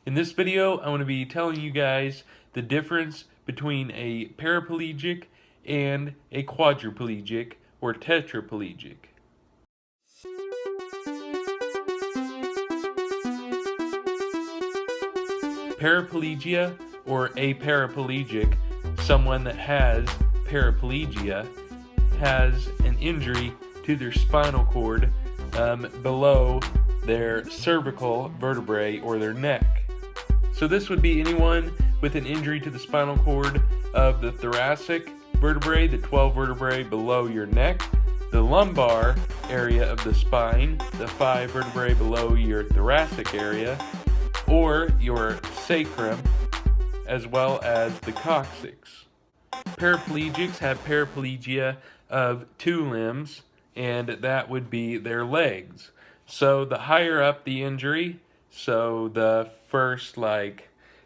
In this video, I'm going to be telling you guys the difference between a paraplegic and a quadriplegic or tetraplegic. Paraplegia or aparaplegic, someone that has paraplegia, has an injury to their spinal cord below their cervical vertebrae or their neck. So this would be anyone with an injury to the spinal cord of the thoracic vertebrae, the 12 vertebrae below your neck, the lumbar area of the spine, the 5 vertebrae below your thoracic area, or your sacrum, as well as the coccyx. Paraplegics have paraplegia of 2 limbs, and that would be their legs. So the higher up the injury, so the first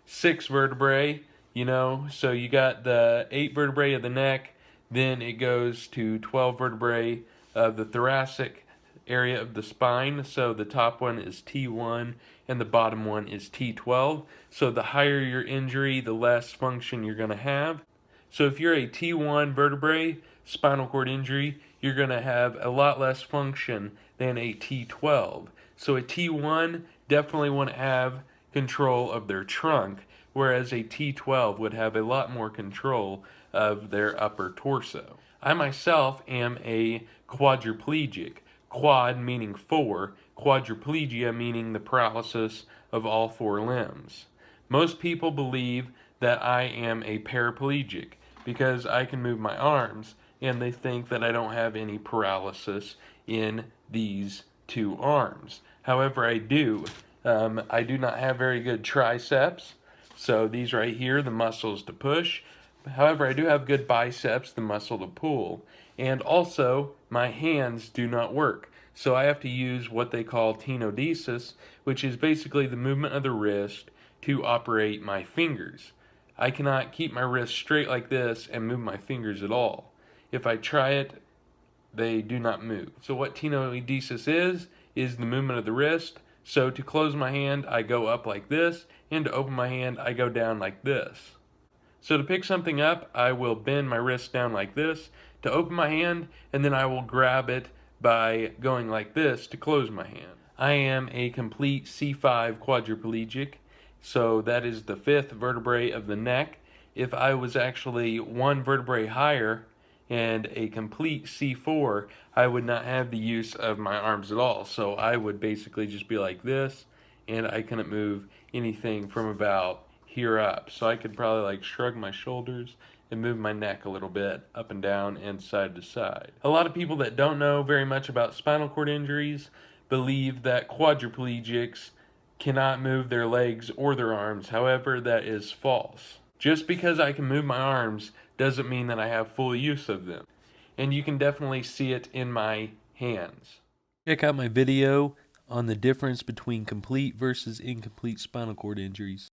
6 vertebrae, so you got the 8 vertebrae of the neck, then it goes to 12 vertebrae of the thoracic area of the spine. So the top one is T1 and the bottom one is T12. So the higher your injury, the less function you're going to have. So if you're a T1 vertebrae spinal cord injury, you're going to have a lot less function than a T12. So a T1 definitely want to have control of their trunk, whereas a T12 would have a lot more control of their upper torso. I myself am a quadriplegic. Quad meaning 4, quadriplegia meaning the paralysis of all 4 limbs. Most people believe that I am a paraplegic because I can move my arms, and they think that I don't have any paralysis in these 2 arms. However, I do. I do not have very good triceps, so these right here, the muscles to push. However, I do have good biceps, the muscle to pull. And also, my hands do not work. So I have to use what they call tenodesis, which is basically the movement of the wrist to operate my fingers. I cannot keep my wrist straight like this and move my fingers at all. If I try it, they do not move. So what tenodesis is the movement of the wrist. So to close my hand, I go up like this, and to open my hand, I go down like this. So to pick something up, I will bend my wrist down like this to open my hand, and then I will grab it by going like this to close my hand. I am a complete C5 quadriplegic, so that is the 5th vertebrae of the neck. If I was actually 1 vertebrae higher and a complete C4, I would not have the use of my arms at all. So I would basically just be like this, and I couldn't move anything from about here up. So I could probably shrug my shoulders and move my neck a little bit up and down and side to side. A lot of people that don't know very much about spinal cord injuries believe that quadriplegics cannot move their legs or their arms. However, that is false. Just because I can move my arms doesn't mean that I have full use of them. And you can definitely see it in my hands. Check out my video on the difference between complete versus incomplete spinal cord injuries.